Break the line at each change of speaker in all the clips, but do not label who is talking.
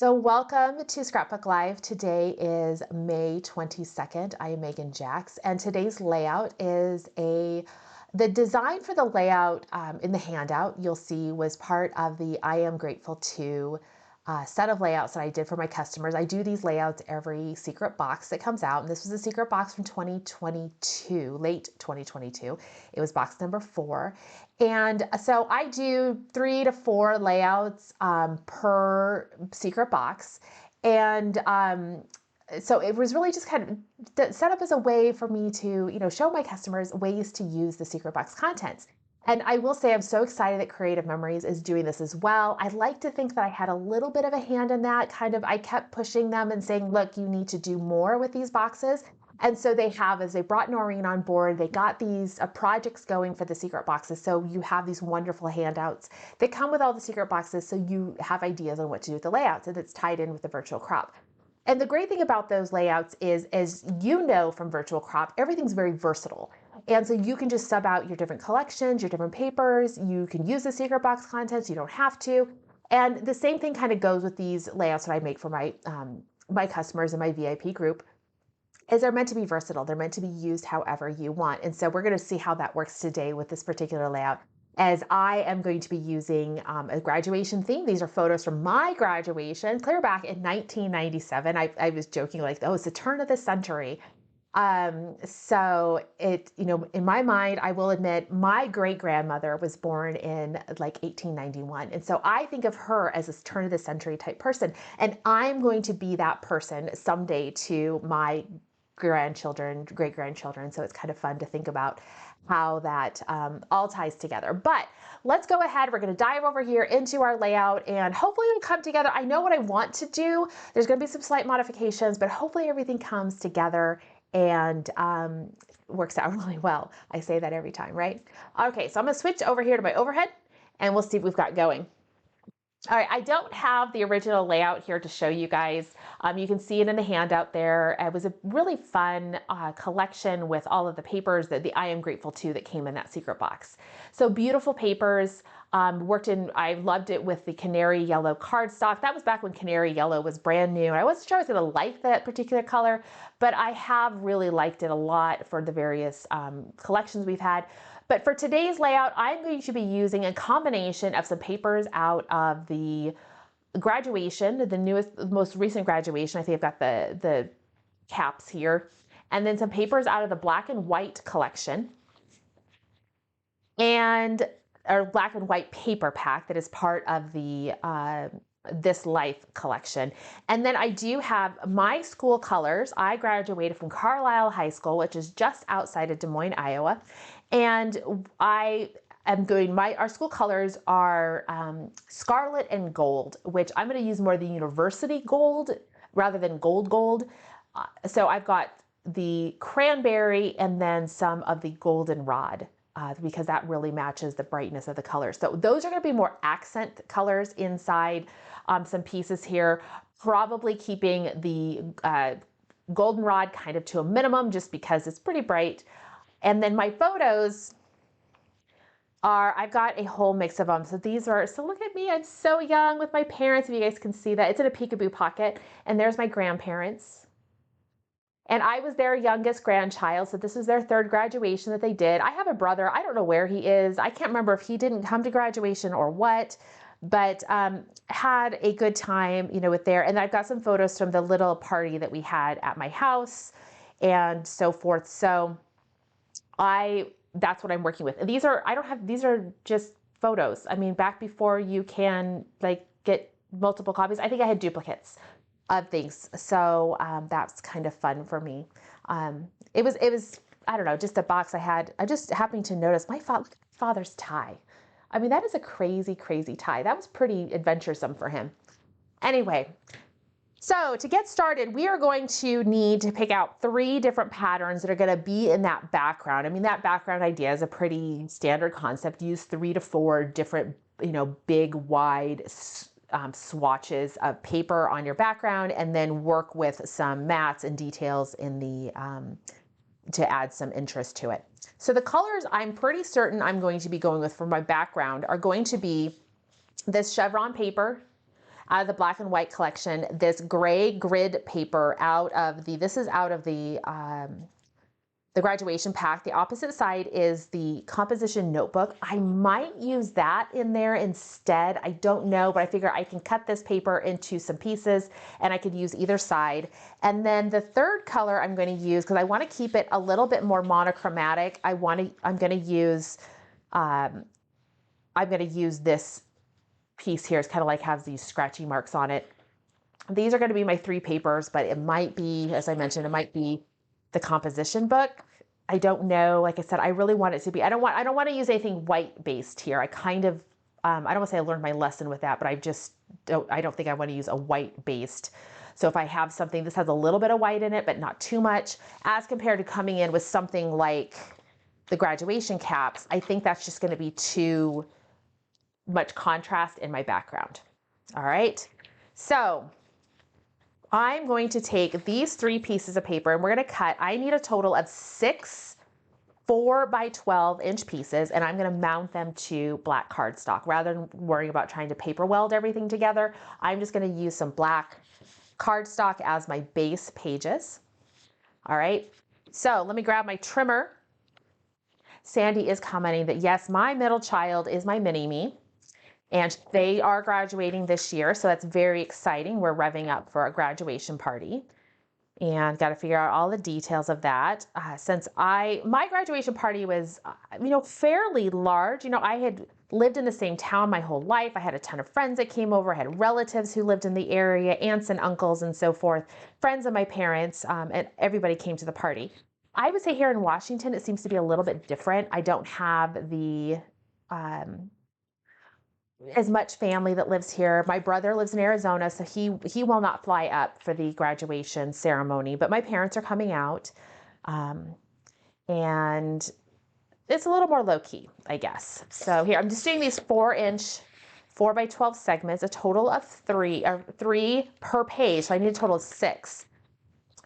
So welcome to Scrapbook Live. Today is May 22nd. I am Megan Jax, and today's layout is the design for the layout in the handout you'll see was part of the I Am Grateful To set of layouts that I did for my customers. I do these layouts every secret box that comes out, and this was a secret box from 2022, late 2022. It was box number 4. And so I do 3 to 4 layouts per secret box. And so it was really just kind of set up as a way for me to, show my customers ways to use the secret box contents. And I will say I'm so excited that Creative Memories is doing this as well. I'd like to think that I had a little bit of a hand in that. I kept pushing them and saying, look, you need to do more with these boxes. And so they have, as they brought Noreen on board, they got these projects going for the secret boxes. So you have these wonderful handouts that come with all the secret boxes, so you have ideas on what to do with the layouts, and it's tied in with the virtual crop. And the great thing about those layouts is, as you know from virtual crop, everything's very versatile. And so you can just sub out your different collections, your different papers. You can use the secret box contents. You don't have to. And the same thing kind of goes with these layouts that I make for my my customers in my VIP group. Is they're meant to be versatile. They're meant to be used however you want. And so we're going to see how that works today with this particular layout, as I am going to be using a graduation theme. These are photos from my graduation, clear back in 1997. I was joking like, oh, it's the turn of the century. So it, in my mind, I will admit my great grandmother was born in like 1891. And so I think of her as this turn of the century type person. And I'm going to be that person someday to my grandchildren, great grandchildren. So it's kind of fun to think about how that all ties together. But let's go ahead. We're going to dive over here into our layout, and hopefully it'll come together. I know what I want to do. There's going to be some slight modifications, but hopefully everything comes together and works out really well. I say that every time, right? Okay, so I'm going to switch over here to my overhead, and we'll see what we've got going. All right, I don't have the original layout here to show you guys. You can see it in the handout there. It was a really fun collection with all of the papers that the I Am Grateful To that came in that secret box. So beautiful papers. I loved it with the canary yellow cardstock. That was back when canary yellow was brand new. I wasn't sure I was gonna like that particular color, but I have really liked it a lot for the various collections we've had. But for today's layout, I'm going to be using a combination of some papers out of the graduation, the most recent graduation. I think I've got the caps here, and then some papers out of the black and white collection, and our black and white paper pack that is part of the This Life collection. And then I do have my school colors. I graduated from Carlisle High School, which is just outside of Des Moines, Iowa. And I am doing our school colors are scarlet and gold, which I'm going to use more of the university gold rather than gold. So I've got the cranberry and then some of the goldenrod. Because that really matches the brightness of the colors. So those are going to be more accent colors inside some pieces here, probably keeping the goldenrod kind of to a minimum just because it's pretty bright. And then my photos I've got a whole mix of them. So look at me, I'm so young with my parents, if you guys can see that. It's in a peekaboo pocket, and there's my grandparents. And I was their youngest grandchild, so this is their 3rd graduation that they did. I have a brother, I don't know where he is. I can't remember if he didn't come to graduation or what, but had a good time, with there. And I've got some photos from the little party that we had at my house and so forth. So that's what I'm working with. And these are just photos. I mean, back before you can get multiple copies, I think I had duplicates of things. So that's kind of fun for me. It was, I don't know, just a box I had. I just happened to notice my father's tie. I mean, that is a crazy, crazy tie. That was pretty adventuresome for him. Anyway, so to get started, we are going to need to pick out 3 different patterns that are going to be in that background. I mean, that background idea is a pretty standard concept. Use 3 to 4 different, big, wide swatches of paper on your background, and then work with some mats and details in the to add some interest to it. So the colors I'm pretty certain I'm going to be going with for my background are going to be this chevron paper out of the black and white collection, this gray grid paper this is out of the graduation pack. The opposite side is the composition notebook. I might use that in there instead. I don't know, but I figure I can cut this paper into some pieces and I could use either side. And then the third color I'm going to use, because I want to keep it a little bit more monochromatic, I'm going to use this piece here. It's kind of like has these scratchy marks on it. These are going to be my 3 papers, but it might be, as I mentioned, it might be the composition book. I don't know. Like I said, I really want it to be, I don't want to use anything white based here. I kind of, I don't want to say I learned my lesson with that, but I don't think I want to use a white based. So if I have something, this has a little bit of white in it, but not too much, as compared to coming in with something like the graduation caps, I think that's just going to be too much contrast in my background. All right. So I'm going to take these 3 pieces of paper and we're going to cut. I need a total of 6 4 by 12 inch pieces, and I'm going to mount them to black cardstock. Rather than worrying about trying to paper weld everything together, I'm just going to use some black cardstock as my base pages. All right. So let me grab my trimmer. Sandy is commenting that yes, my middle child is my mini-me. And they are graduating this year, so that's very exciting. We're revving up for a graduation party and got to figure out all the details of that. Since my graduation party was, fairly large. I had lived in the same town my whole life. I had a ton of friends that came over. I had relatives who lived in the area, aunts and uncles and so forth, friends of my parents, and everybody came to the party. I would say here in Washington, it seems to be a little bit different. I don't have the as much family that lives here. My brother lives in Arizona, so he will not fly up for the graduation ceremony, but my parents are coming out. And it's a little more low-key, I guess. So here, I'm just doing these 4-inch 4 by 12 segments, a total of 3 per page. So I need a total of 6.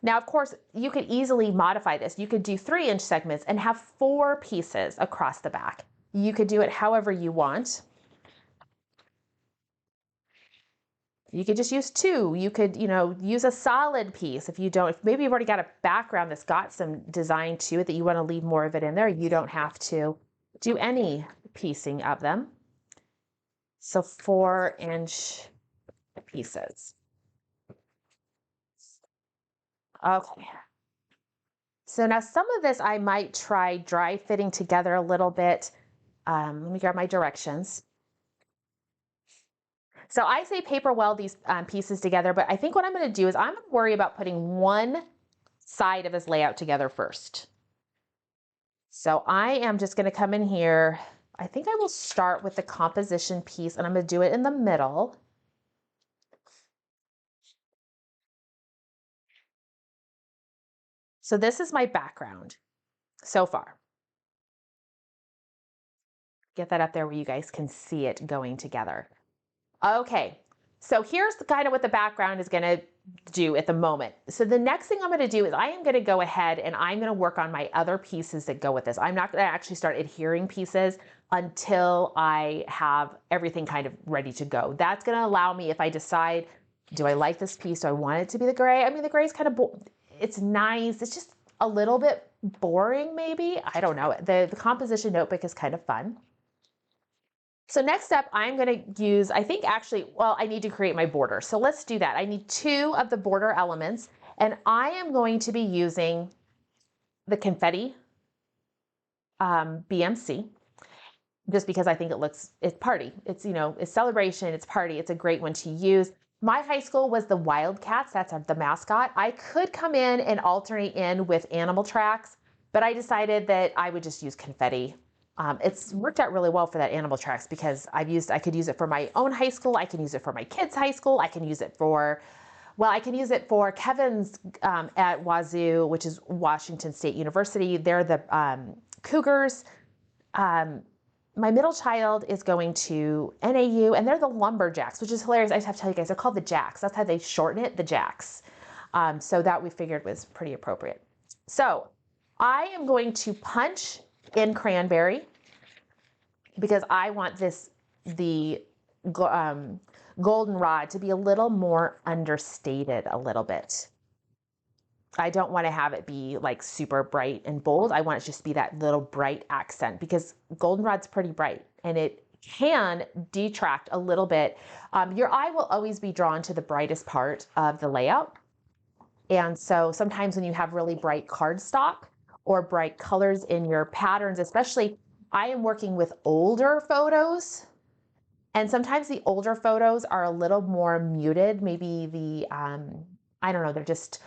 Now, of course, you could easily modify this. You could do 3-inch segments and have 4 pieces across the back. You could do it however you want. You could just use 2. You could, use a solid piece. If maybe you've already got a background that's got some design to it that you want to leave more of it in there, you don't have to do any piecing of them. So 4-inch pieces. Okay. So now some of this I might try dry fitting together a little bit. Let me grab my directions. So I say paper weld these pieces together, but I think what I'm going to do is I'm going to worry about putting one side of this layout together first. So I am just going to come in here. I think I will start with the composition piece, and I'm going to do it in the middle. So this is my background so far. Get that up there where you guys can see it going together. Okay, so here's kind of what the background is going to do at the moment. So the next thing I'm going to do is I am going to go ahead and I'm going to work on my other pieces that go with this. I'm not going to actually start adhering pieces until I have everything kind of ready to go. That's going to allow me, if I decide, do I like this piece? Do I want it to be the gray? I mean, the gray is kind of, it's nice. It's just a little bit boring maybe. I don't know. The composition notebook is kind of fun. So next up, I'm going to use, I need to create my border. So let's do that. I need 2 of the border elements, and I am going to be using the confetti BMC, just because I think it's party. It's, it's celebration, it's party. It's a great one to use. My high school was the Wildcats. That's the mascot. I could come in and alternate in with animal tracks, but I decided that I would just use confetti. It's worked out really well for that animal tracks because I could use it for my own high school. I can use it for my kids' high school. I can use it for Kevin's at Wazoo, which is Washington State University. They're the Cougars. My middle child is going to NAU, and they're the Lumberjacks, which is hilarious. I just have to tell you guys, they're called the Jacks. That's how they shorten it, the Jacks. So that we figured was pretty appropriate. So I am going to punch in cranberry because I want the goldenrod to be a little more understated a little bit. I don't want to have it be like super bright and bold. I want it to just be that little bright accent because goldenrod's pretty bright and it can detract a little bit. Your eye will always be drawn to the brightest part of the layout. And so sometimes when you have really bright cardstock or bright colors in your patterns, especially I am working with older photos. And sometimes the older photos are a little more muted. Maybe the, I don't know, they're just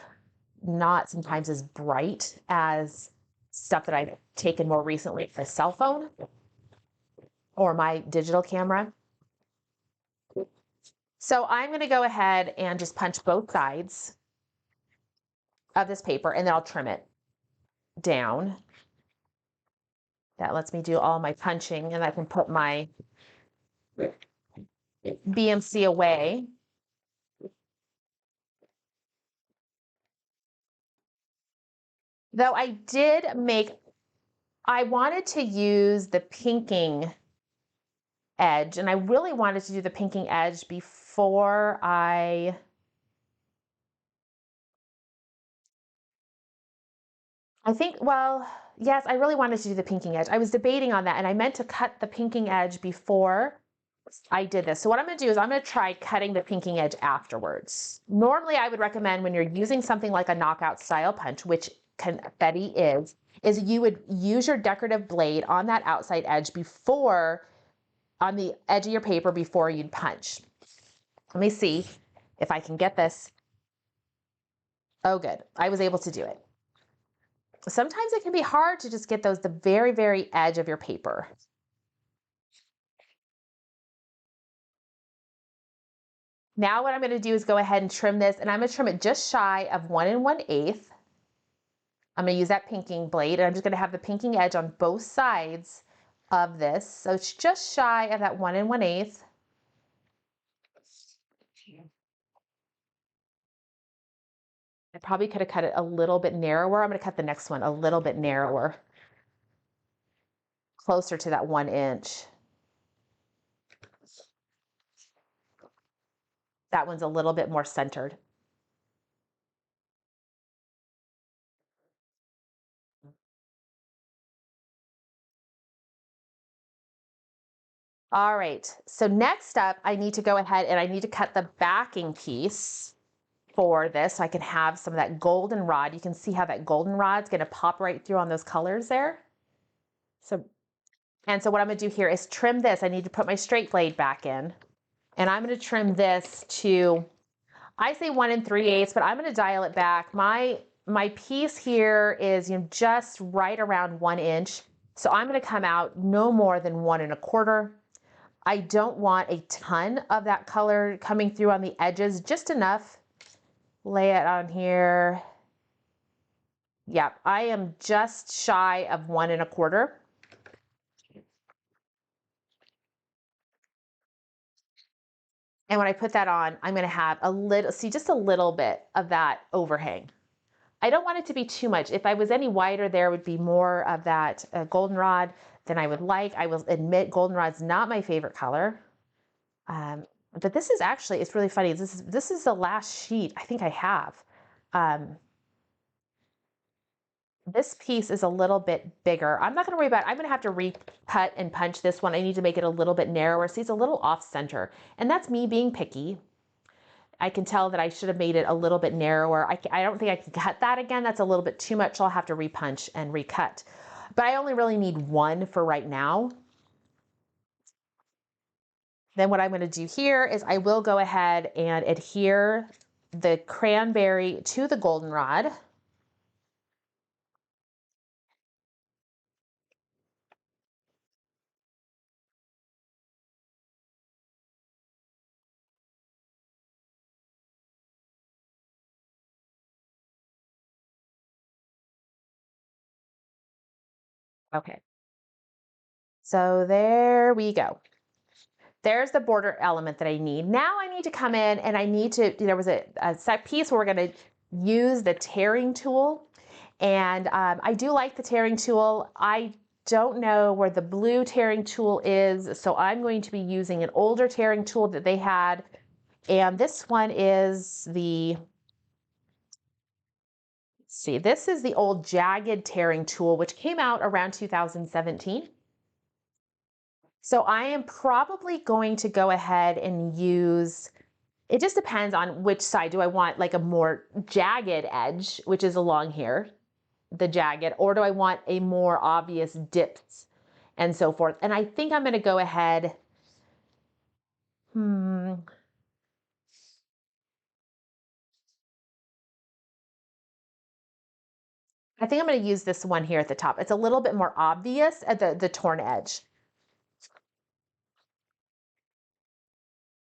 not sometimes as bright as stuff that I've taken more recently with a cell phone or my digital camera. So I'm going to go ahead and just punch both sides of this paper and then I'll trim it down. That lets me do all my punching and I can put my BMC away. Though I wanted to use the pinking edge and I really wanted to do the pinking edge before I think, well, yes, I really wanted to do the pinking edge. I was debating on that and I meant to cut the pinking edge before I did this. So what I'm going to do is I'm going to try cutting the pinking edge afterwards. Normally I would recommend when you're using something like a knockout style punch, which confetti is you would use your decorative blade on that outside edge on the edge of your paper before you'd punch. Let me see if I can get this. Oh, good. I was able to do it. Sometimes it can be hard to just get the very, very edge of your paper. Now what I'm going to do is go ahead and trim this, and I'm going to trim it just shy of 1 1/8. I'm going to use that pinking blade, and I'm just going to have the pinking edge on both sides of this. So it's just shy of that 1 1/8. I probably could have cut it a little bit narrower. I'm going to cut the next one a little bit narrower, closer to that 1 inch. That one's a little bit more centered. All right, so next up, I need to go ahead and I need to cut the backing piece for this so I can have some of that goldenrod. You can see how that goldenrod's going to pop right through on those colors there. So what I'm going to do here is trim this. I need to put my straight blade back in, and I'm going to trim this to, I say 1 3/8, but I'm going to dial it back. My piece here is just right around 1 inch. So I'm going to come out no more than 1 1/4. I don't want a ton of that color coming through on the edges, just enough. Lay it on here. Yep, I am just shy of 1 1/4. And when I put that on, I'm going to have just a little bit of that overhang. I don't want it to be too much. If I was any wider, there would be more of that goldenrod than I would like. I will admit goldenrod's not my favorite color. But this is actually, it's really funny. This is the last sheet I think I have. This piece is a little bit bigger. I'm not going to worry about it. I'm going to have to recut and punch this one. I need to make it a little bit narrower. See, it's a little off center. And that's me being picky. I can tell that I should have made it a little bit narrower. I don't think I can cut that again. That's a little bit too much. So I'll have to repunch and recut. But I only really need one for right now. Then what I'm going to do here is I will go ahead and adhere the cranberry to the goldenrod. Okay. So there we go. There's the border element that I need. Now I need to come in and I need to, there was a set piece where we're going to use the tearing tool. And I do like the tearing tool. I don't know where the blue tearing tool is, so I'm going to be using an older tearing tool that they had And this one is this is the old jagged tearing tool, which came out around 2017. So I am probably going to go ahead and use, it just depends on which side. Do I want like a more jagged edge, which is along here, the jagged, or do I want a more obvious dips and so forth? And I think I'm going to go ahead, I think I'm going to use this one here at the top. It's a little bit more obvious at the torn edge.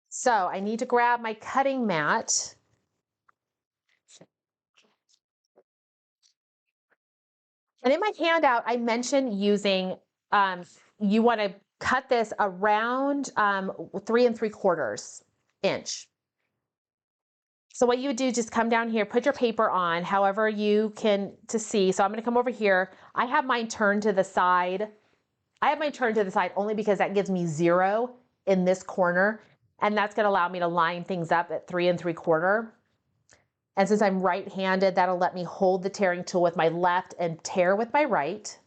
So I need to grab my cutting mat. And in my handout, I mentioned using, you want to cut this around 3 3/4 inch. So what you would do, just come down here, put your paper on, however you can to see. So I'm going to come over here. I have mine turned to the side. I have mine turned to the side only because that gives me 0 in this corner. And that's going to allow me to line things up at 3 3/4. And since I'm right-handed, that'll let me hold the tearing tool with my left and tear with my right.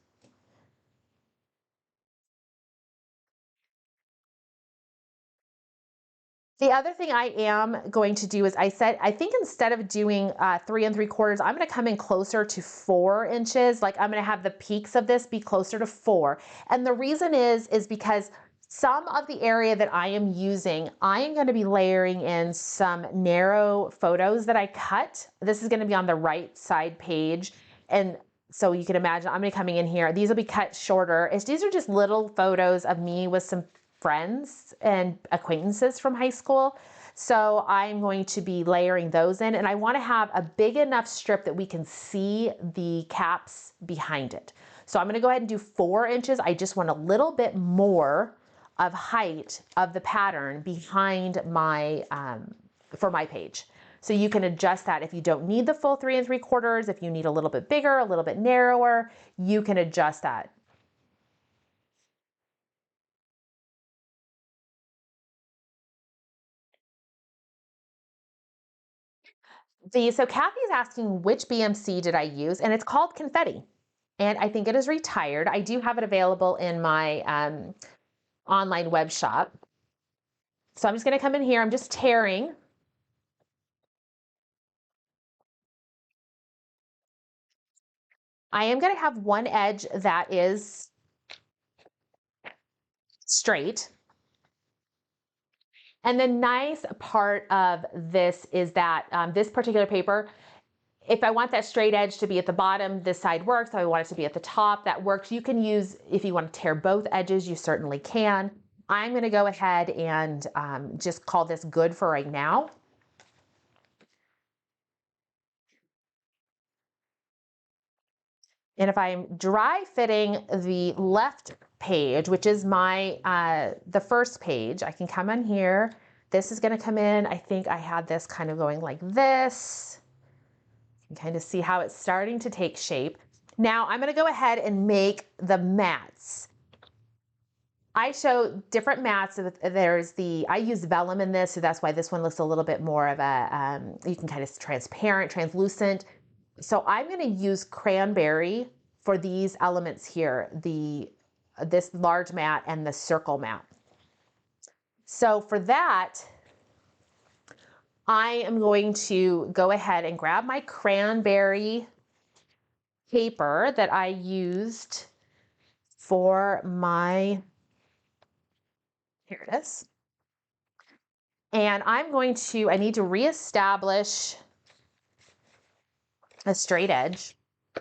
The other thing I am going to do is I think instead of doing 3 3/4, I'm going to come in closer to 4 inches. Like I'm going to have the peaks of this be closer to 4. And the reason is because some of the area that I am using, I am going to be layering in some narrow photos that I cut. This is going to be on the right side page. And so you can imagine I'm going to be coming in here. These will be cut shorter. These are just little photos of me with some friends and acquaintances from high school. So I'm going to be layering those in, and I want to have a big enough strip that we can see the caps behind it. So I'm going to go ahead and do 4 inches. I just want a little bit more of height of the pattern behind my, for my page. So you can adjust that if you don't need the full 3 3/4, if you need a little bit bigger, a little bit narrower, you can adjust that. So Kathy's asking which BMC did I use, and it's called Confetti. And I think it is retired. I do have it available in my online web shop. So I'm just going to come in here. I'm just tearing. I am going to have one edge that is straight. And the nice part of this is that this particular paper, if I want that straight edge to be at the bottom, this side works. If I want it to be at the top, that works. You can use, if you want to tear both edges, you certainly can. I'm going to go ahead and just call this good for right now. And if I'm dry fitting the left page, which is my, the first page, I can come in here. This is going to come in. I think I had this kind of going like this. You can kind of see how it's starting to take shape. Now I'm going to go ahead and make the mats. I show different mats. There's I use vellum in this, so that's why this one looks a little bit more of a, you can kind of transparent, translucent. So I'm going to use cranberry for these elements here, this large mat and the circle mat. So for that, I am going to go ahead and grab my cranberry paper that I used for my, here it is. And I'm going to, I need to reestablish a straight edge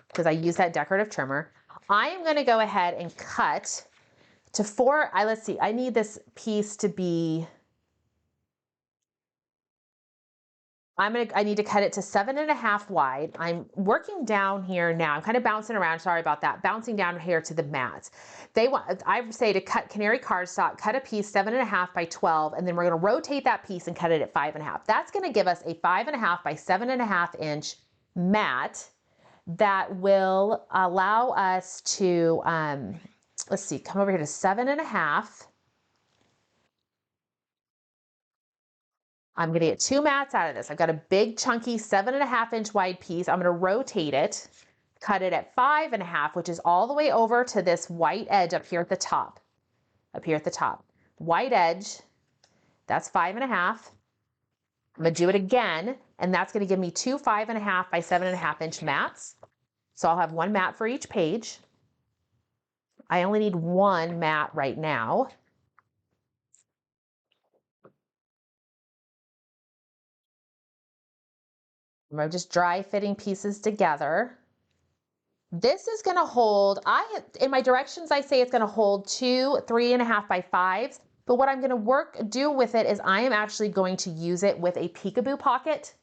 because I use that decorative trimmer. I am going to go ahead and cut to 4, let's see, I need this piece to be, I need to cut it to 7.5 wide. I'm working down here now. I'm kind of bouncing around, sorry about that, bouncing down here to the mats. I say to cut canary cardstock, cut a piece 7.5 by 12, and then we're going to rotate that piece and cut it at 5.5. That's going to give us a 5.5 by 7.5 inch mat that will allow us to, let's see, come over here to 7.5. I'm gonna get 2 mats out of this. I've got a big chunky 7.5-inch wide piece. I'm gonna rotate it, cut it at 5.5, which is all the way over to this white edge up here at the top. Up here at the top. White edge, that's 5.5. I'm gonna do it again, and that's gonna give me 2 5.5 by 7.5-inch mats. So I'll have 1 mat for each page. I only need 1 mat right now. I'm gonna just dry fitting pieces together. This is gonna hold, in my directions, I say it's gonna hold 2 3.5 by 5s, but what I'm gonna do with it is I am actually going to use it with a peekaboo pocket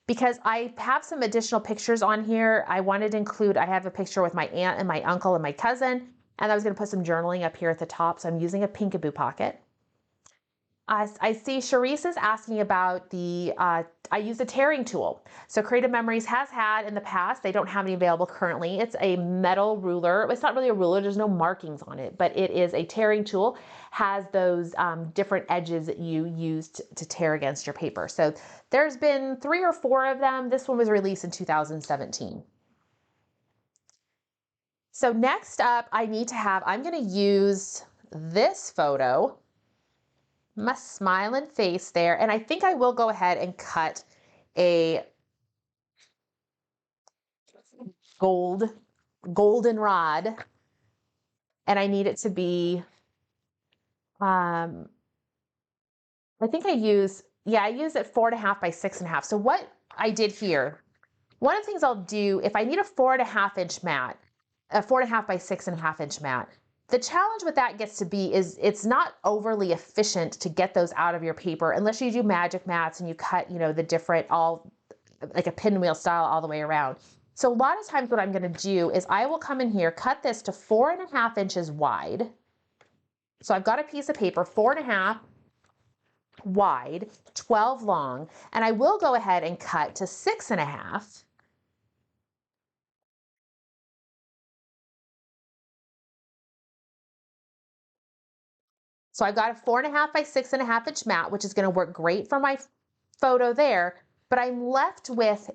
because I have some additional pictures on here. I wanted to include, I have a picture with my aunt and my uncle and my cousin, and I was gonna put some journaling up here at the top, so I'm using a peekaboo pocket. I see Charisse is asking about I use a tearing tool. So Creative Memories has had in the past, they don't have any available currently. It's a metal ruler. It's not really a ruler, there's no markings on it, but it is a tearing tool, has those different edges that you use to tear against your paper. So there's been 3 or 4 of them. This one was released in 2017. So next up, I'm gonna use this photo, my smiling face there. And I think I will go ahead and cut a goldenrod. And I need it to be, I think I use it 4.5 by 6.5. So what I did here, one of the things I'll do, if I need a 4.5-inch mat, a 4.5 by 6.5-inch mat, the challenge with that gets to be is it's not overly efficient to get those out of your paper unless you do magic mats and you cut, the different like a pinwheel style all the way around. So a lot of times what I'm gonna do is I will come in here, cut this to 4.5 inches wide. So I've got a piece of paper, 4.5 wide, 12 long, and I will go ahead and cut to 6.5. So I've got a 4.5 by 6.5-inch mat, which is gonna work great for my photo there, but I'm left with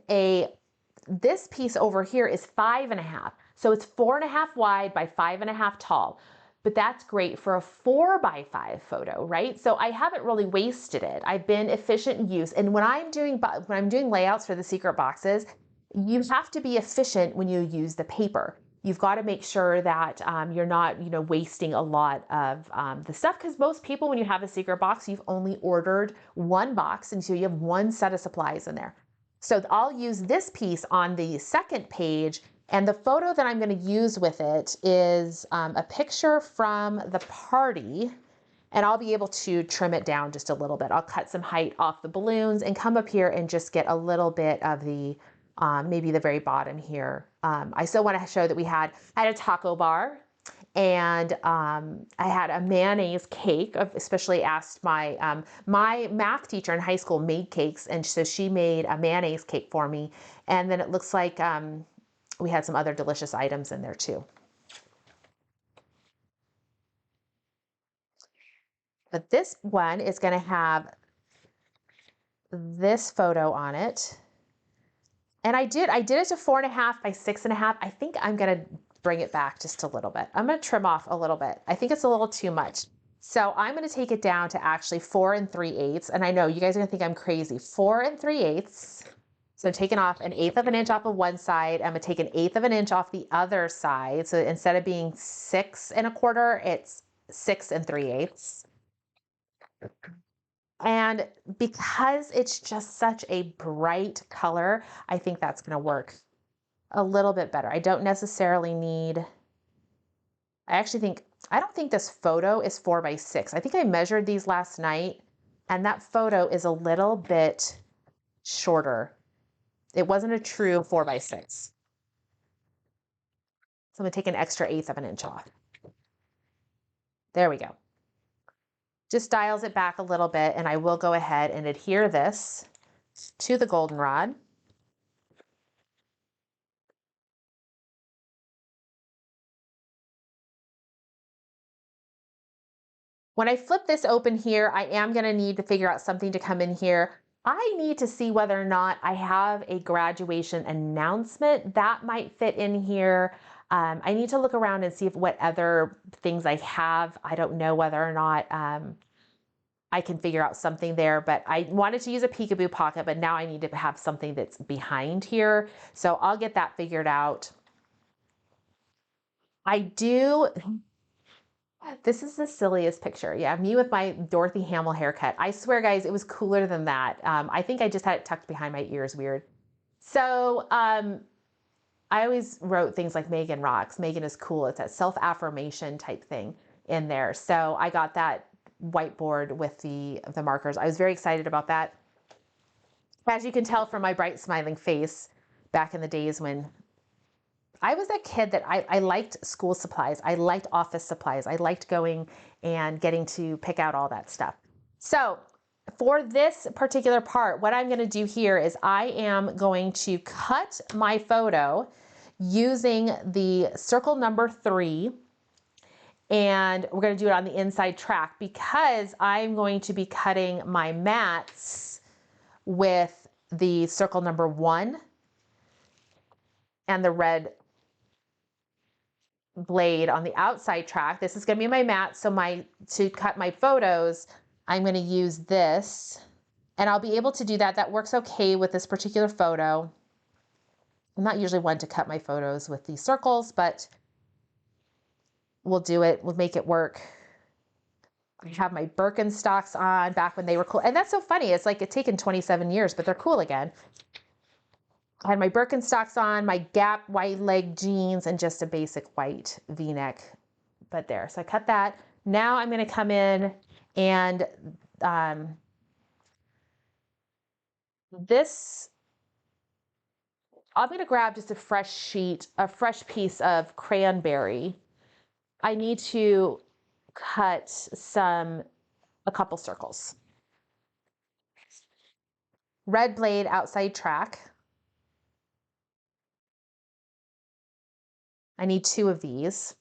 this piece over here is 5.5. So it's 4.5 wide by 5.5 tall, but that's great for a 4 by 5 photo, right? So I haven't really wasted it. I've been efficient in use. And when I'm doing layouts for the secret boxes, you have to be efficient when you use the paper. You've got to make sure that you're not, wasting a lot of the stuff, because most people, when you have a secret box, you've only ordered 1 box, and so you have 1 set of supplies in there. So I'll use this piece on the second page, and the photo that I'm going to use with it is a picture from the party, and I'll be able to trim it down just a little bit. I'll cut some height off the balloons and come up here and just get a little bit of the maybe the very bottom here. I still want to show that I had a taco bar, and I had a mayonnaise cake. I've especially asked my math teacher in high school made cakes, and so she made a mayonnaise cake for me. And then it looks like we had some other delicious items in there too. But this one is going to have this photo on it. And I did it to 4.5 by 6.5. I think I'm gonna bring it back just a little bit. I'm gonna trim off a little bit. I think it's a little too much. So I'm gonna take it down to actually 4 3/8. And I know you guys are gonna think I'm crazy. 4 3/8. So I'm taking off 1/8 of an inch off of one side. I'm gonna take 1/8 of an inch off the other side. So instead of being 6 1/4, it's 6 3/8. And because it's just such a bright color, I think that's gonna work a little bit better. I don't necessarily need, I don't think this photo is 4 by 6. I think I measured these last night, and that photo is a little bit shorter. It wasn't a true 4 by 6. So I'm gonna take an extra 1/8 of an inch off. There we go. Just dials it back a little bit, and I will go ahead and adhere this to the goldenrod. When I flip this open here, I am going to need to figure out something to come in here. I need to see whether or not I have a graduation announcement that might fit in here. I need to look around and see what other things I have. I don't know whether or not I can figure out something there, but I wanted to use a peekaboo pocket, but now I need to have something that's behind here. So I'll get that figured out. I do. This is the silliest picture. Yeah, me with my Dorothy Hamill haircut. I swear, guys, it was cooler than that. I think I just had it tucked behind my ears weird. So I always wrote things like Meggan rocks. Meggan is cool. It's that self-affirmation type thing in there. So I got that whiteboard with the markers. I was very excited about that. As you can tell from my bright smiling face back in the days when I was a kid that I liked school supplies. I liked office supplies. I liked going and getting to pick out all that stuff. So for this particular part, what I'm going to do here is I am going to cut my photo using the circle number 3. And we're going to do it on the inside track because I'm going to be cutting my mats with the circle number 1 and the red blade on the outside track. This is going to be my mat. So to cut my photos, I'm going to use this and I'll be able to do that. That works okay with this particular photo. I'm not usually one to cut my photos with these circles, but we'll do it. We'll make it work. I have my Birkenstocks on back when they were cool. And that's so funny. It's like it's taken 27 years, but they're cool again. I had my Birkenstocks on, my Gap white leg jeans, and just a basic white V-neck. But there, so I cut that. Now I'm going to come in and this, I'm going to grab just a fresh piece of cranberry. I need to cut a couple circles. Red blade outside track. I need 2 of these.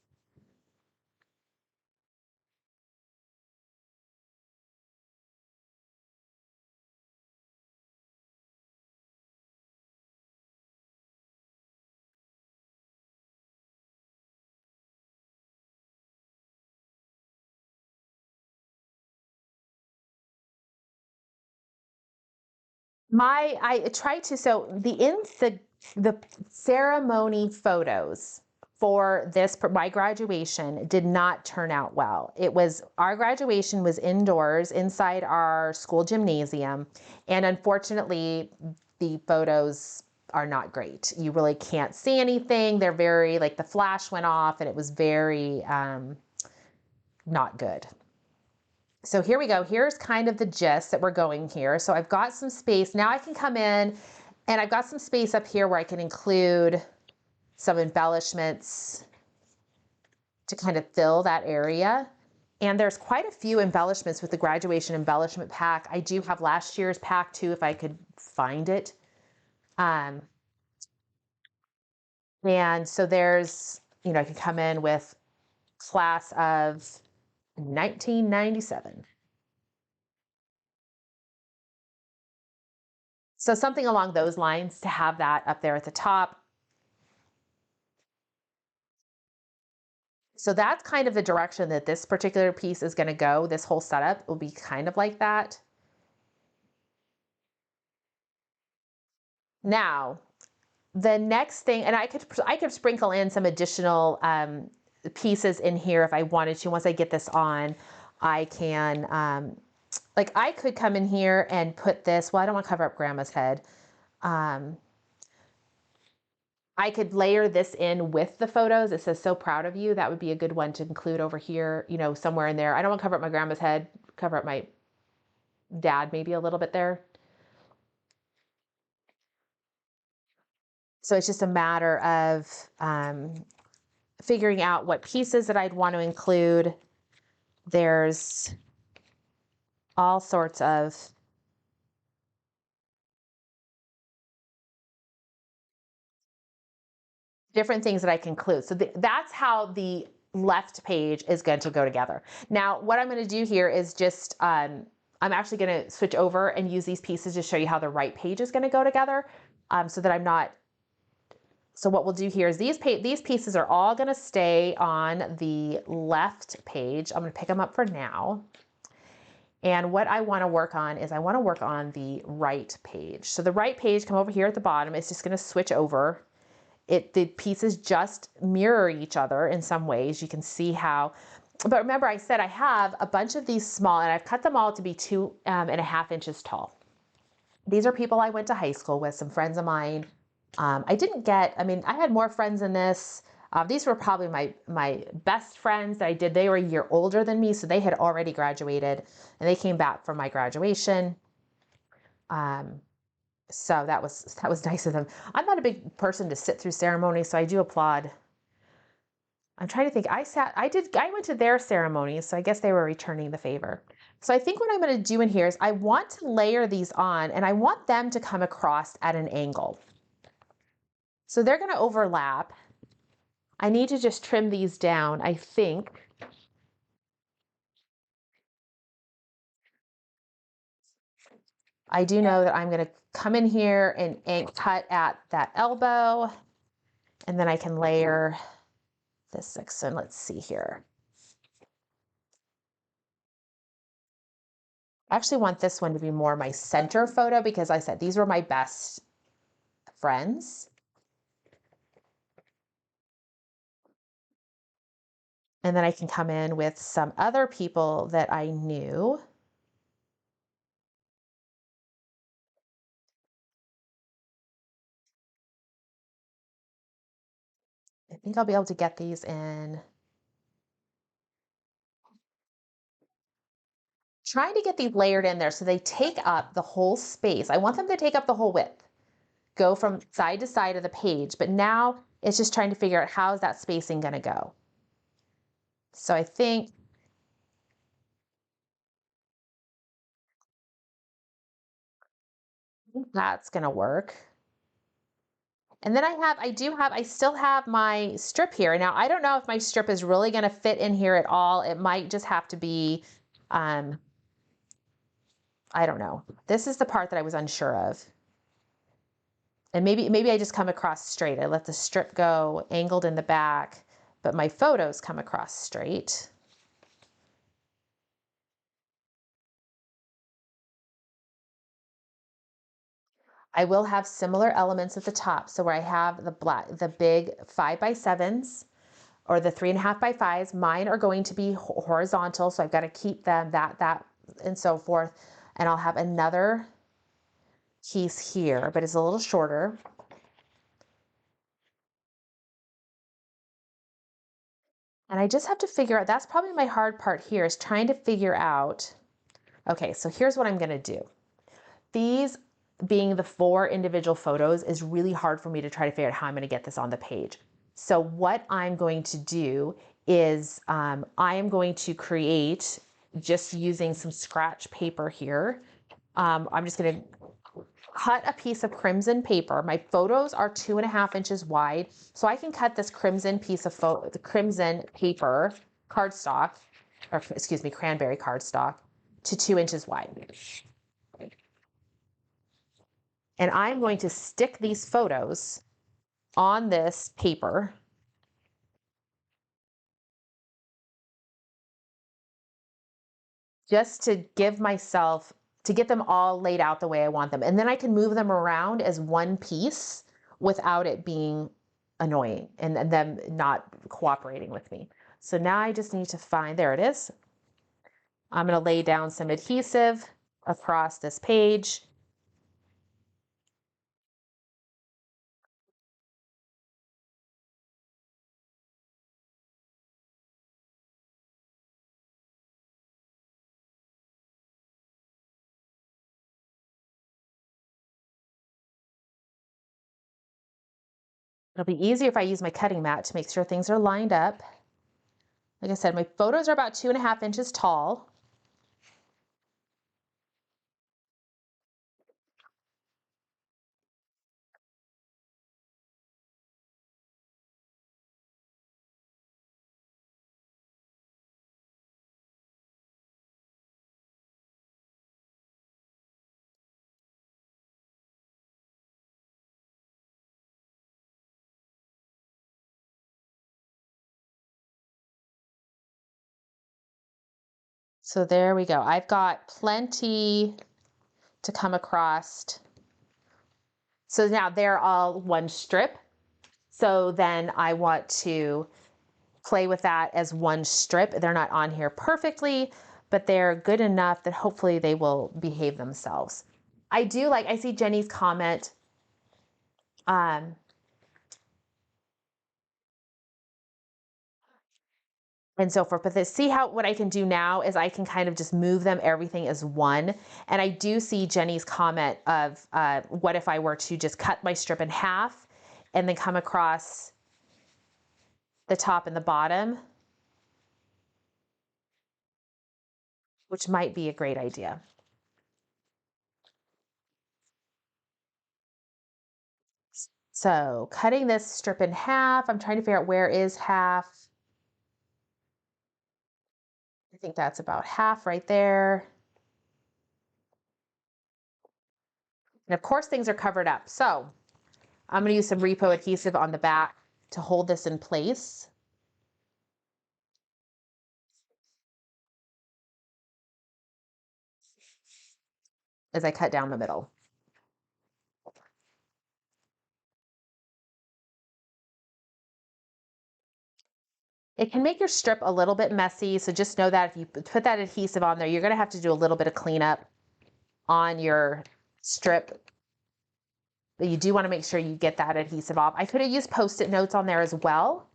I tried to, so the ceremony photos for my graduation did not turn out well. Our graduation was indoors inside our school gymnasium. And unfortunately, the photos are not great. You really can't see anything. They're very, like the flash went off and it was very not good. So here we go. Here's kind of the gist that we're going here. So I've got some space. Now I can come in and I've got some space up here where I can include some embellishments to kind of fill that area. And there's quite a few embellishments with the graduation embellishment pack. I do have last year's pack too, if I could find it. And so there's, I can come in with class of 1997. So something along those lines to have that up there at the top. So that's kind of the direction that this particular piece is going to go. This whole setup will be kind of like that. Now, the next thing, and I could sprinkle in some additional pieces in here if I wanted to. Once I get this on, I can, I could come in here and put this, well, I don't want to cover up Grandma's head. I could layer this in with the photos. It says, "So proud of you." That would be a good one to include over here, somewhere in there. I don't want to cover up my grandma's head, cover up my dad maybe a little bit there. So it's just a matter of figuring out what pieces that I'd want to include. There's all sorts of different things that I can include. So that's how the left page is going to go together. Now, what I'm going to do here is just, I'm actually going to switch over and use these pieces to show you how the right page is going to go together, so that I'm not, so what we'll do here is these pieces are all going to stay on the left page. I'm going to pick them up for now. And what I want to work on is I want to work on the right page. So the right page, come over here at the bottom, it's just going to switch over. The pieces just mirror each other in some ways. You can see how, but remember I said I have a bunch of these small, and I've cut them all to be 2.5 inches tall. These are people I went to high school with, some friends of mine. I mean, I had more friends than this. These were probably my best friends that I did. They were a year older than me, so they had already graduated, and they came back from my graduation. So that was nice of them. I'm not a big person to sit through ceremonies, so I do applaud. I'm trying to think. I went to their ceremonies, so I guess they were returning the favor. So I think what I'm going to do in here is I want to layer these on, and I want them to come across at an angle. So they're going to overlap. I need to just trim these down, I think. I do know that I'm going to come in here and cut at that elbow, and then I can layer this section. Let's see here. I actually want this one to be more my center photo because I said these were my best friends. And then I can come in with some other people that I knew. I think I'll be able to get these in. Trying to get these layered in there so they take up the whole space. I want them to take up the whole width, go from side to side of the page, but now it's just trying to figure out how is that spacing going to go. So I think that's going to work. And then I still have my strip here. Now, I don't know if my strip is really going to fit in here at all. It might just have to be, I don't know. This is the part that I was unsure of. And maybe I just come across straight. I let the strip go angled in the back, but my photos come across straight. I will have similar elements at the top. So where I have the big 5x7s or the 3.5x5s, mine are going to be horizontal. So I've got to keep them that and so forth. And I'll have another piece here, but it's a little shorter. And I just have to figure out, that's probably my hard part here, is trying to figure out, okay, so here's what I'm going to do. These being the 4 individual photos is really hard for me to try to figure out how I'm going to get this on the page. So what I'm going to do is I am going to create, just using some scratch paper here. I'm just going to cut a piece of crimson paper. My photos are 2.5 inches wide, so I can cut this crimson piece of the crimson paper cardstock, or excuse me, cranberry cardstock, to 2 inches wide. And I'm going to stick these photos on this paper. Just to give myself, to get them all laid out the way I want them. And then I can move them around as one piece without it being annoying and them not cooperating with me. So now I just need to find, there it is. I'm going to lay down some adhesive across this page. It'll be easier if I use my cutting mat to make sure things are lined up. Like I said, my photos are about 2.5 inches tall. So there we go. I've got plenty to come across. So now they're all one strip. So then I want to play with that as one strip. They're not on here perfectly, but they're good enough that hopefully they will behave themselves. I see Jenny's comment, um, and so forth. But see how what I can do now is I can kind of just move them everything as one. And I do see Jenny's comment of what if I were to just cut my strip in half and then come across the top and the bottom, which might be a great idea. So cutting this strip in half, I'm trying to figure out where is half. I think that's about half right there. And of course things are covered up. So I'm gonna use some repo adhesive on the back to hold this in place as I cut down the middle. It can make your strip a little bit messy, so just know that if you put that adhesive on there, you're gonna have to do a little bit of cleanup on your strip. But you do wanna make sure you get that adhesive off. I could have used Post-it notes on there as well.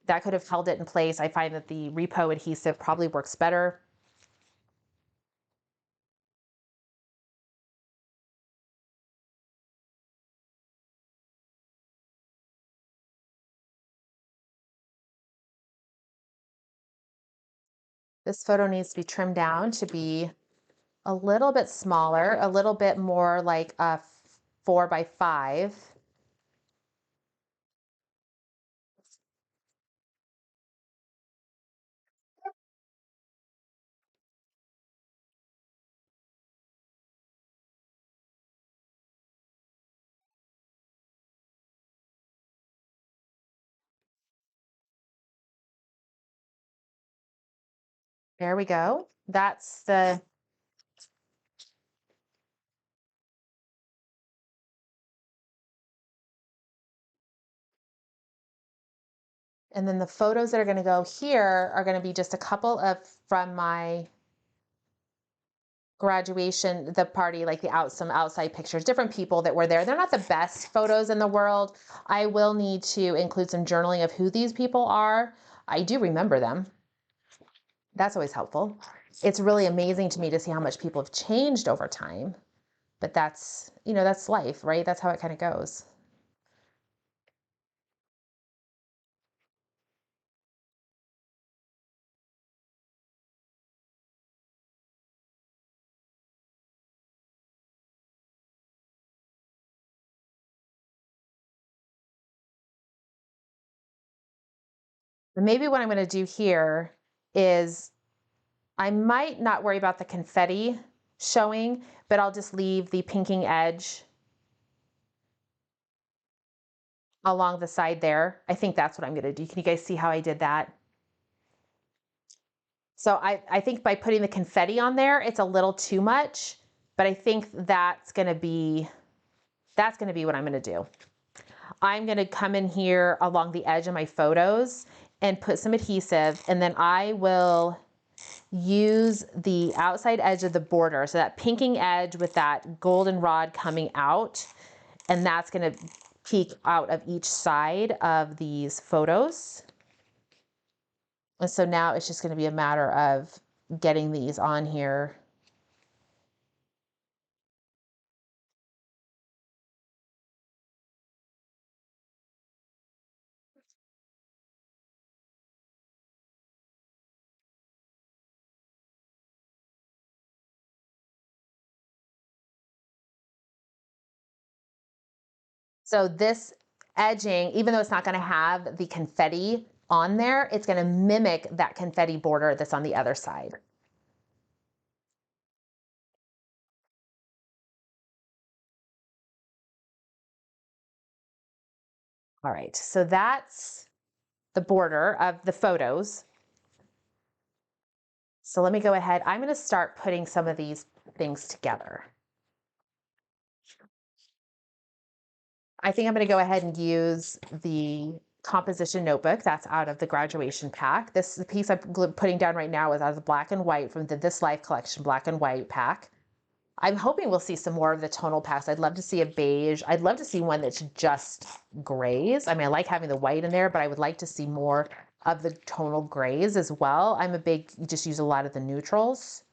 That could have held it in place. I find that the repo adhesive probably works better. This photo needs to be trimmed down to be a little bit smaller, a little bit more like a 4 by 5. There we go. That's the, and then the photos that are going to go here are going to be just a couple of from my graduation, the party, like some outside pictures, different people that were there. They're not the best photos in the world. I will need to include some journaling of who these people are. I do remember them. That's always helpful. It's really amazing to me to see how much people have changed over time. But that's, that's life, right? That's how it kind of goes. And maybe what I'm going to do here is I might not worry about the confetti showing, but I'll just leave the pinking edge along the side there. I think that's what I'm going to do. Can you guys see how I did that? So I think by putting the confetti on there, it's a little too much, but I think that's going to be what I'm going to do. I'm going to come in here along the edge of my photos and put some adhesive, and then I will use the outside edge of the border, so that pinking edge with that golden rod coming out, and that's going to peek out of each side of these photos. And so now it's just going to be a matter of getting these on here. So this edging, even though it's not going to have the confetti on there, it's going to mimic that confetti border that's on the other side. All right, so that's the border of the photos. So let me go ahead. I'm going to start putting some of these things together. I think I'm going to go ahead and use the composition notebook that's out of the graduation pack. This is the piece I'm putting down right now is out of the black and white from the This Life collection black and white pack. I'm hoping we'll see some more of the tonal packs. I'd love to see a beige. I'd love to see one that's just grays. I mean, I like having the white in there, but I would like to see more of the tonal grays as well. I'm a big, just use a lot of the neutrals.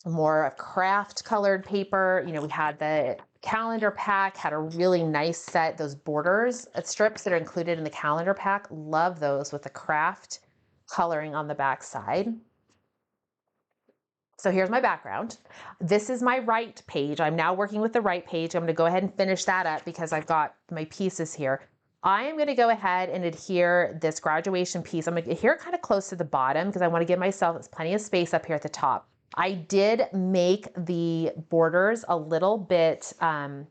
More of craft colored paper. You know, we had the calendar pack, had a really nice set, those borders, strips that are included in the calendar pack. Love those with the craft coloring on the back side. So here's my background. This is my right page. I'm now working with the right page. I'm going to go ahead and finish that up because I've got my pieces here. I am going to go ahead and adhere this graduation piece. I'm going to adhere it kind of close to the bottom because I want to give myself plenty of space up here at the top. I did make the borders a little bit, I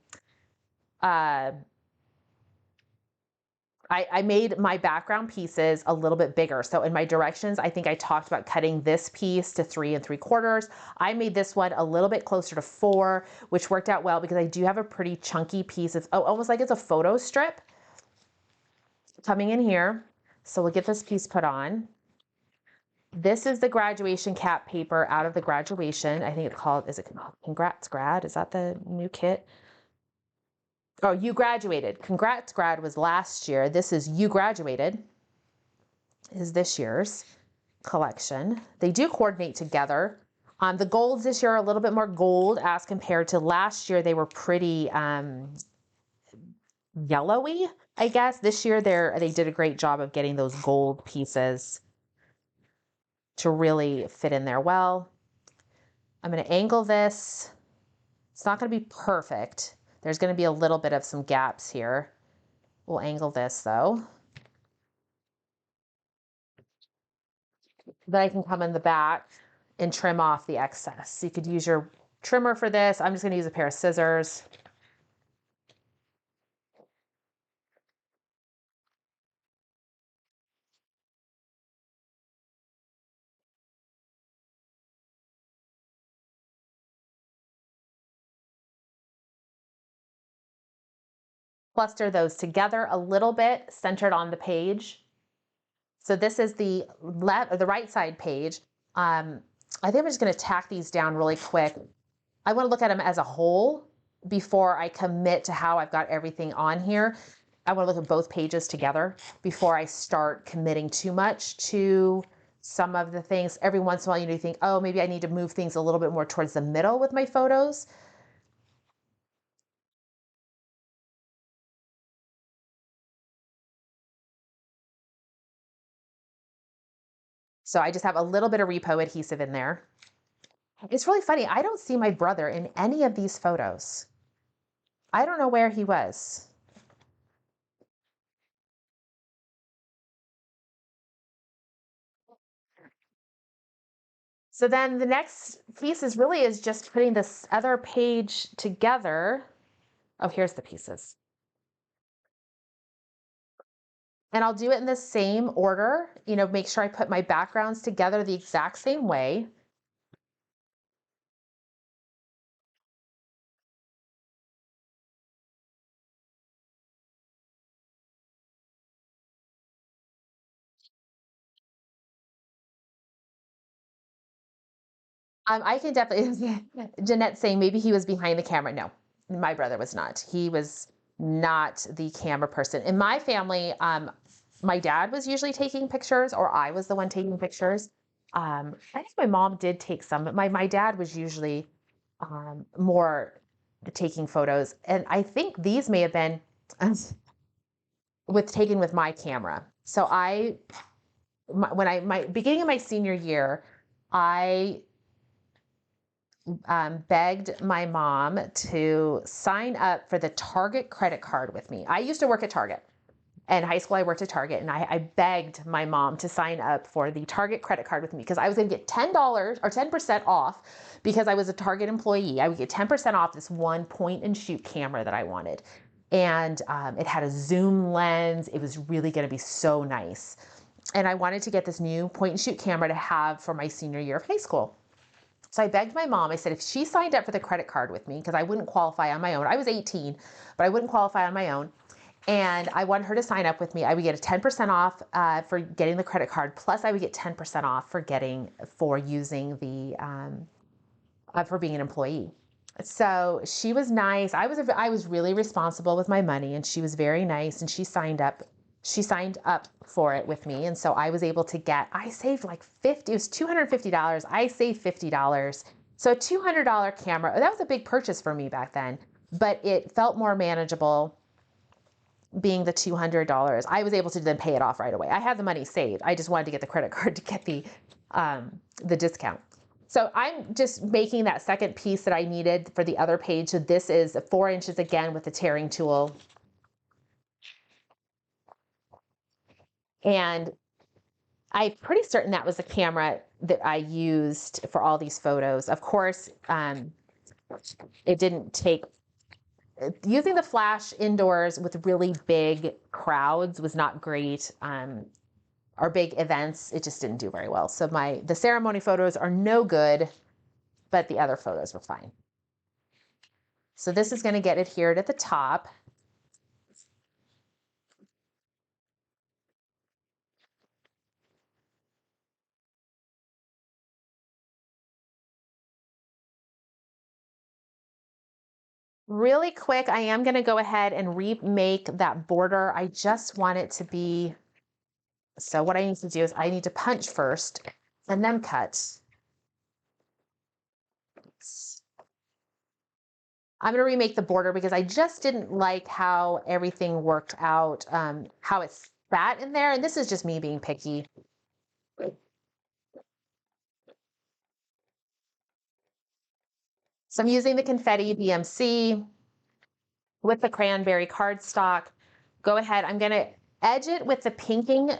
made my background pieces a little bit bigger. So in my directions, I think I talked about cutting this piece to 3 3/4. I made this one a little bit closer to 4, which worked out well because I do have a pretty chunky piece. It's almost like it's a photo strip coming in here. So we'll get this piece put on. This is the graduation cap paper out of the graduation. I think it's called, is it Congrats Grad? Is that the new kit? Oh, You Graduated. Congrats Grad was last year. This is You Graduated, is this year's collection. They do coordinate together. The golds this year are a little bit more gold as compared to last year. They were pretty yellowy, I guess. This year they did a great job of getting those gold pieces to really fit in there well. I'm going to angle this. It's not going to be perfect. There's going to be a little bit of some gaps here. We'll angle this though. Then I can come in the back and trim off the excess. So you could use your trimmer for this. I'm just going to use a pair of scissors. Cluster those together a little bit, centered on the page. So this is the right side page. I think I'm just going to tack these down really quick. I want to look at them as a whole before I commit to how I've got everything on here. I want to look at both pages together before I start committing too much to some of the things. Every once in a while, you think, oh, maybe I need to move things a little bit more towards the middle with my photos. So I just have a little bit of repo adhesive in there. It's really funny. I don't see my brother in any of these photos. I don't know where he was. So then the next piece is just putting this other page together. Oh, here's the pieces. And I'll do it in the same order, make sure I put my backgrounds together the exact same way. I can definitely, Jeanette saying maybe he was behind the camera. No, my brother was not. He was not the camera person. In my family, my dad was usually taking pictures, or I was the one taking pictures. I think my mom did take some, but my dad was usually more taking photos. And I think these may have been taken with my camera. So my beginning of my senior year, I begged my mom to sign up for the Target credit card with me. I used to work at Target. In high school, I worked at Target, and I begged my mom to sign up for the Target credit card with me because I was going to get $10 or 10% off because I was a Target employee. I would get 10% off this one point and shoot camera that I wanted. And it had a zoom lens. It was really going to be so nice. and I wanted to get this new point and shoot camera to have for my senior year of high school. So I begged my mom, I said, if she signed up for the credit card with me, because I wouldn't qualify on my own. I was 18, but I wouldn't qualify on my own. And I wanted her to sign up with me. I would get a 10% off for getting the credit card. Plus I would get 10% off for using the, for being an employee. So she was nice. I was really responsible with my money, and she was very nice, and she signed up for it with me. And so I was able to I saved like it was $250. I saved $50. So a $200 camera, that was a big purchase for me back then, but it felt more manageable being the $200. I was able to then pay it off right away. I had the money saved. I just wanted to get the credit card to get the discount. So I'm just making that second piece that I needed for the other page. So this is 4 inches again with the tearing tool. And I'm pretty certain that was the camera that I used for all these photos. Of course, it didn't take, using the flash indoors with really big crowds was not great. Or big events, it just didn't do very well. So the ceremony photos are no good, but the other photos were fine. So this is going to get adhered at the top. Really quick, I am going to go ahead and remake that border. I just want it to be, so what I need to do is I need to punch first and then cut. I'm going to remake the border because I just didn't like how everything worked out, how it sat in there. And this is just me being picky. So I'm using the confetti BMC with the cranberry cardstock. Go ahead, I'm gonna edge it with the pinking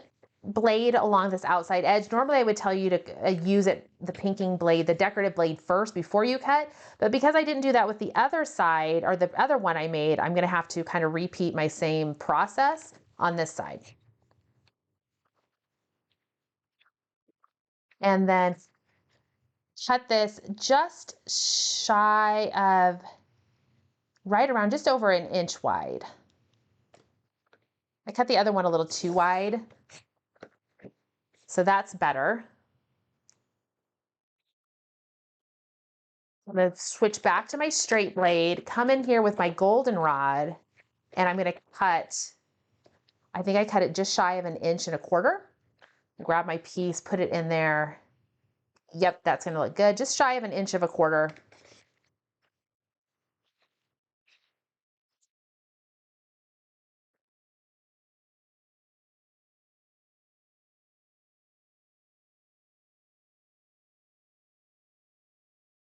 blade along this outside edge. Normally I would tell you to use the pinking blade, the decorative blade first before you cut, but because I didn't do that with the other side, or the other one I made, I'm gonna have to kind of repeat my same process on this side. And then cut this just shy of, right around just over an inch wide. I cut the other one a little too wide, so that's better. I'm going to switch back to my straight blade, come in here with my goldenrod, and I'm going to cut, I think I cut it just shy of an inch and a quarter. Grab my piece, put it in there. Yep, that's going to look good. Just shy of an inch of a quarter.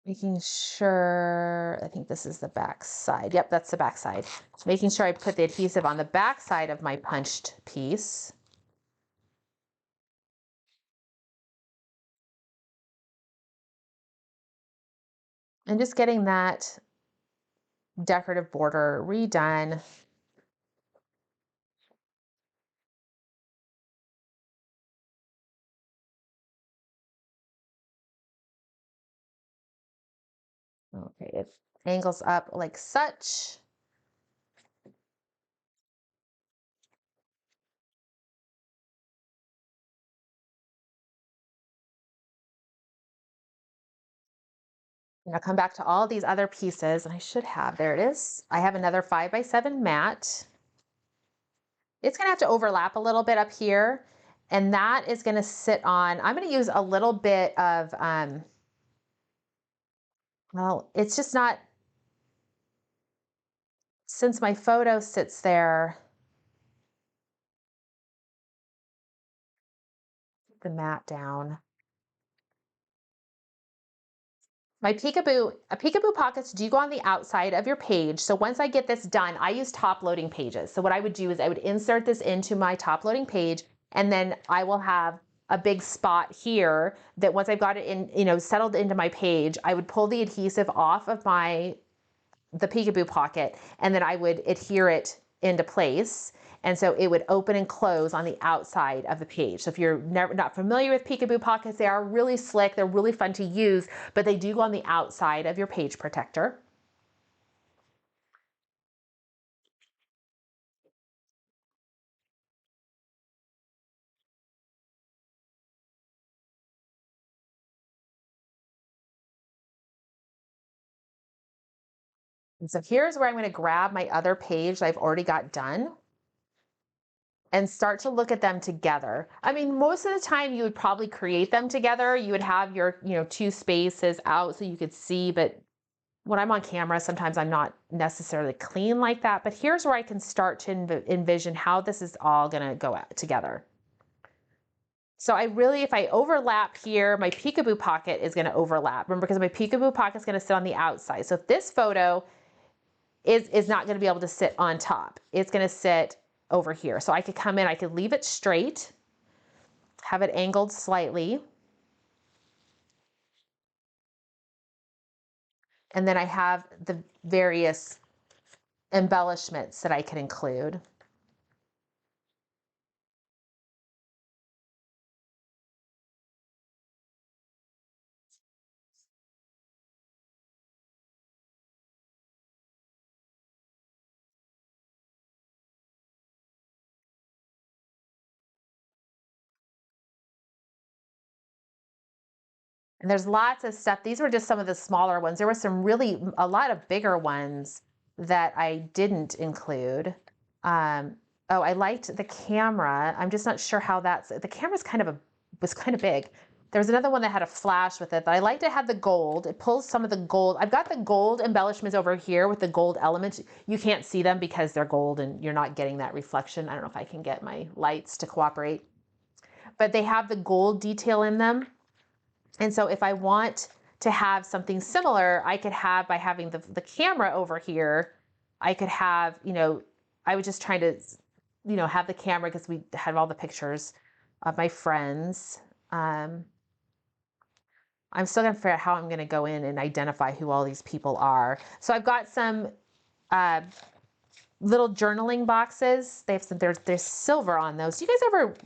Making sure, I think this is the back side. Yep, that's the back side. Making sure I put the adhesive on the back side of my punched piece. And just getting that decorative border redone. Okay, it angles up like such. And I'll come back to all these other pieces, and I should have, there it is. I have another 5x7 mat. It's gonna have to overlap a little bit up here, and that is gonna sit on, I'm gonna use a little bit of, well, it's just not, since my photo sits there, the mat down. Peekaboo pockets do go on the outside of your page. So once I get this done, I use top loading pages. So what I would do is I would insert this into my top loading page, and then I will have a big spot here that once I've got it in, settled into my page, I would pull the adhesive off of the peekaboo pocket, and then I would adhere it into place. And so it would open and close on the outside of the page. So if you're not familiar with peekaboo pockets, they are really slick. They're really fun to use, but they do go on the outside of your page protector. And so here's where I'm going to grab my other page that I've already got done and start to look at them together. I mean, most of the time you would probably create them together. You would have your, two spaces out so you could see, but when I'm on camera, sometimes I'm not necessarily clean like that. But here's where I can start to envision how this is all going to go out together. So if I overlap here, my peekaboo pocket is going to overlap. Remember, because my peekaboo pocket is going to sit on the outside. So if this photo is not going to be able to sit on top, it's going to sit over here. So I could come in, I could leave it straight, have it angled slightly. And then I have the various embellishments that I can include. And there's lots of stuff. These were just some of the smaller ones. There were a lot of bigger ones that I didn't include. Oh, I liked the camera. I'm just not sure how the camera's was kind of big. There was another one that had a flash with it, but I liked to have the gold. It pulls some of the gold. I've got the gold embellishments over here with the gold elements. You can't see them because they're gold and you're not getting that reflection. I don't know if I can get my lights to cooperate, but they have the gold detail in them. And so if I want to have something similar, I could have, by having the camera over here, I could have, I was just trying to, have the camera because we had all the pictures of my friends. I'm still gonna figure out how I'm gonna go in and identify who all these people are. So I've got some little journaling boxes. There's silver on those. Do you guys ever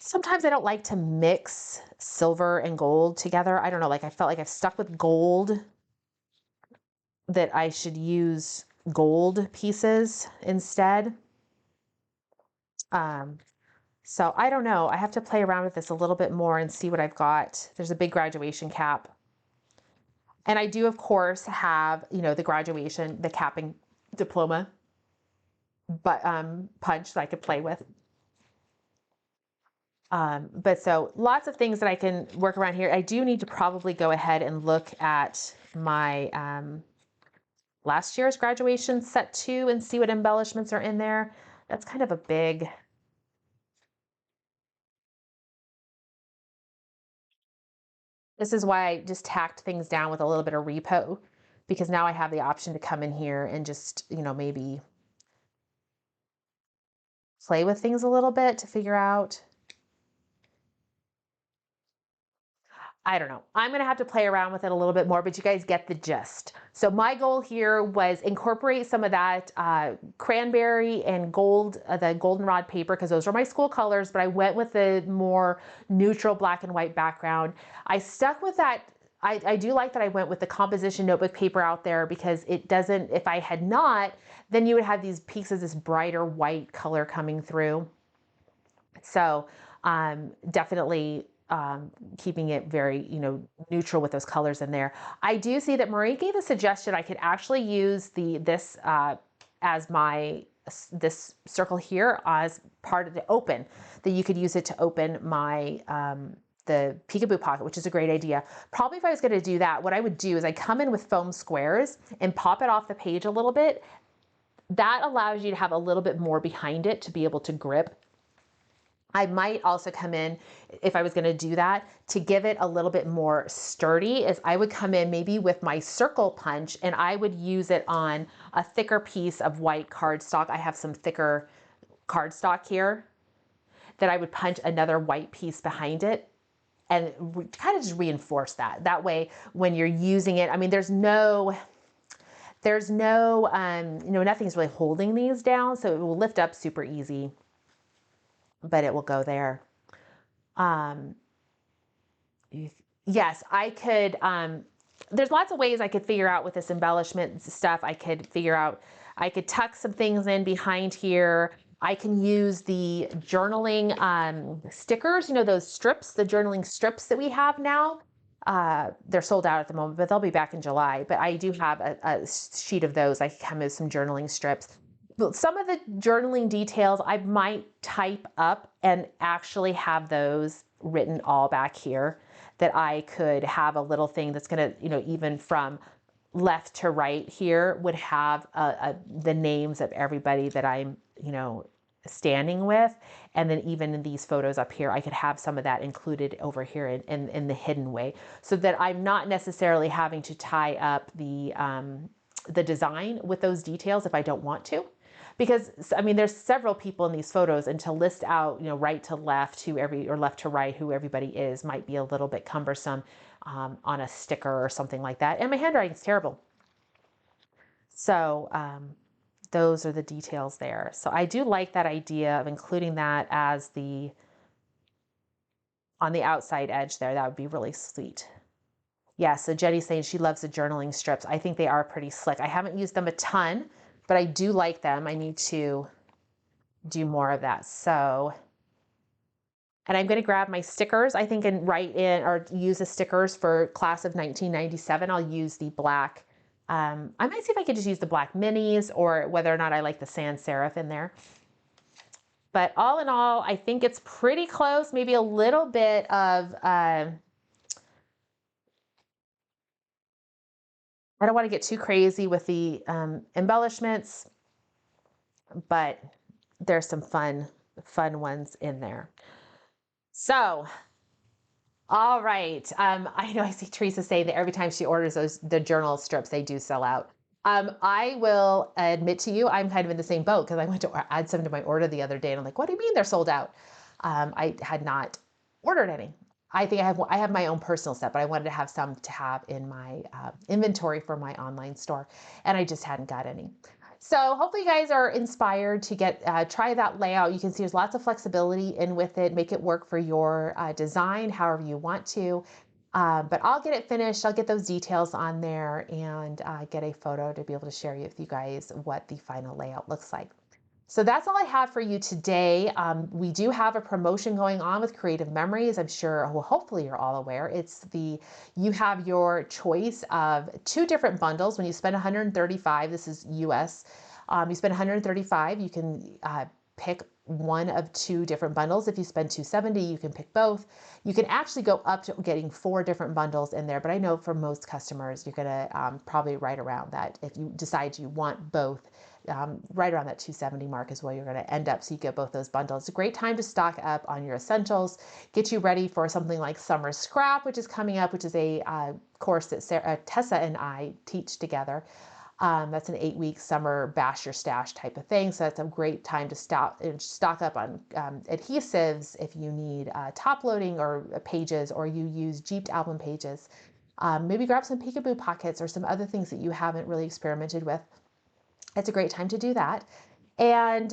sometimes I don't like to mix silver and gold together. I don't know, I felt like I've stuck with gold, that I should use gold pieces instead. So I don't know. I have to play around with this a little bit more and see what I've got. There's a big graduation cap. And I do, of course, have, the capping diploma, but punch that I could play with. But so lots of things that I can work around here. I do need to probably go ahead and look at my last year's graduation set 2 and see what embellishments are in there. That's kind of a big. This is why I just tacked things down with a little bit of repo, because now I have the option to come in here and just, maybe play with things a little bit to figure out. I don't know. I'm going to have to play around with it a little bit more, but you guys get the gist. So my goal here was incorporate some of that cranberry and gold, the goldenrod paper, because those are my school colors, but I went with the more neutral black and white background. I stuck with that. I do like that I went with the composition notebook paper out there, because it doesn't, if I had not, then you would have these peaks of this brighter white color coming through. So definitely keeping it very, neutral with those colors in there. I do see that Marie gave a suggestion I could actually use this as this circle here as part of the open, that you could use it to open my the peekaboo pocket, which is a great idea. Probably if I was going to do that, what I would do is I come in with foam squares and pop it off the page a little bit. That allows you to have a little bit more behind it to be able to grip. I might also come in, if I was going to do that, to give it a little bit more sturdy, is I would come in maybe with my circle punch and I would use it on a thicker piece of white cardstock. I have some thicker cardstock here that I would punch another white piece behind it and kind of just reinforce that. That way, when you're using it, I mean, there's no There's no, nothing's really holding these down, so it will lift up super easy, but it will go there. Um, yes, I could, there's lots of ways I could figure out with this embellishment stuff. I could figure out, I could tuck some things in behind here. I can use the journaling stickers, those strips, the journaling strips that we have now. They're sold out at the moment, but they'll be back in July. But I do have a sheet of those. I can come with some journaling strips. But some of the journaling details I might type up and actually have those written all back here, that I could have a little thing that's going to, even from left to right here would have the names of everybody that I'm, standing with. And then even in these photos up here, I could have some of that included over here in the hidden way, so that I'm not necessarily having to tie up the design with those details if I don't want to. Because, I mean, there's several people in these photos, and to list out, right to left or left to right who everybody is might be a little bit cumbersome on a sticker or something like that. And my handwriting's terrible. So those are the details there. So I do like that idea of including that as on the outside edge there. That would be really sweet. Yeah, so Jenny's saying she loves the journaling strips. I think they are pretty slick. I haven't used them a ton, but I do like them. I need to do more of that. So, and I'm going to grab my stickers, I think, and write in or use the stickers for class of 1997. I'll use the black. I might see if I could just use the black minis, or whether or not I like the sans serif in there. But all in all, I think it's pretty close. Maybe a little bit of, I don't want to get too crazy with the embellishments, but there's some fun ones in there. So, all right. I know I see Teresa saying that every time she orders the journal strips, they do sell out. I will admit to you, I'm kind of in the same boat, because I went to add some to my order the other day, and I'm like, what do you mean they're sold out? I had not ordered any. I think I have my own personal set, but I wanted to have some to have in my inventory for my online store, and I just hadn't got any. So hopefully you guys are inspired to try that layout. You can see there's lots of flexibility in with it. Make it work for your design however you want to. But I'll get it finished. I'll get those details on there and get a photo to be able to share with you guys what the final layout looks like. So that's all I have for you today. We do have a promotion going on with Creative Memories. I'm sure, well, hopefully you're all aware. You have your choice of 2 different bundles. When you spend $135, this is US, you spend $135, you can pick one of 2 different bundles. If you spend $270, you can pick both. You can actually go up to getting 4 different bundles in there, but I know for most customers, you're gonna probably right around that. If you decide you want both, right around that $270 mark is where you're going to end up. So you get both those bundles. It's a great time to stock up on your essentials, get you ready for something like Summer Scrap, which is coming up, which is a course that Tessa and I teach together. That's an 8-week summer bash your stash type of thing. So that's a great time to stock up on adhesives if you need top loading or pages, or you use Jeeped album pages. Maybe grab some peekaboo pockets or some other things that you haven't really experimented with. It's a great time to do that. And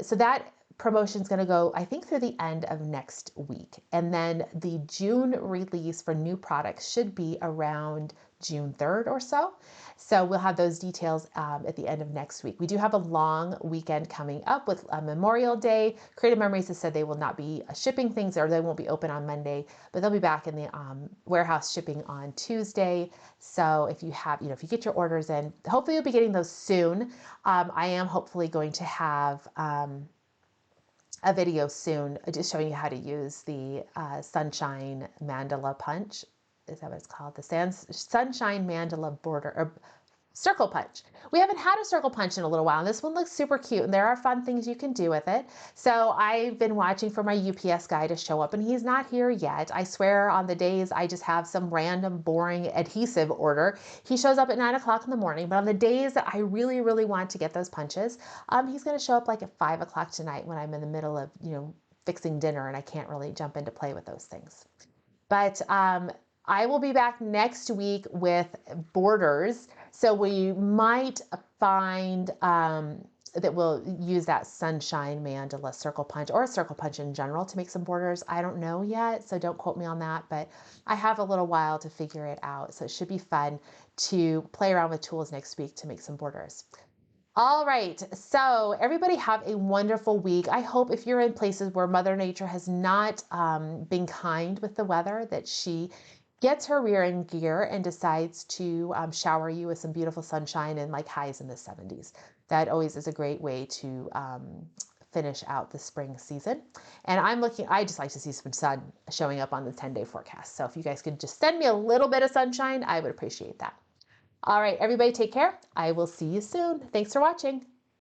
so that promotion is going to go, I think, through the end of next week. And then the June release for new products should be around June 3rd or so. So we'll have those details at the end of next week. We do have a long weekend coming up with Memorial Day. Creative Memories has said they will not be shipping things, or they won't be open on Monday, but they'll be back in the warehouse shipping on Tuesday. So if you have, if you get your orders in, hopefully you'll be getting those soon. I am hopefully going to have a video soon just showing you how to use the Sunshine Mandala Punch. Is that what it's called? The Sunshine Mandala Border or Circle Punch. We haven't had a circle punch in a little while, and this one looks super cute, and there are fun things you can do with it. So I've been watching for my UPS guy to show up, and he's not here yet. I swear on the days I just have some random boring adhesive order, he shows up at 9 o'clock in the morning, but on the days that I really, really want to get those punches, he's going to show up like at 5 o'clock tonight when I'm in the middle of, fixing dinner and I can't really jump in to play with those things. But I will be back next week with borders. So we might find that we'll use that Sunshine Mandala circle punch or a circle punch in general to make some borders. I don't know yet, so don't quote me on that, but I have a little while to figure it out. So it should be fun to play around with tools next week to make some borders. All right, so everybody have a wonderful week. I hope if you're in places where Mother Nature has not been kind with the weather, that she gets her rear in gear and decides to shower you with some beautiful sunshine and like highs in the 70s. That always is a great way to finish out the spring season. And I just like to see some sun showing up on the 10-day forecast. So if you guys could just send me a little bit of sunshine, I would appreciate that. All right, everybody take care. I will see you soon. Thanks for watching.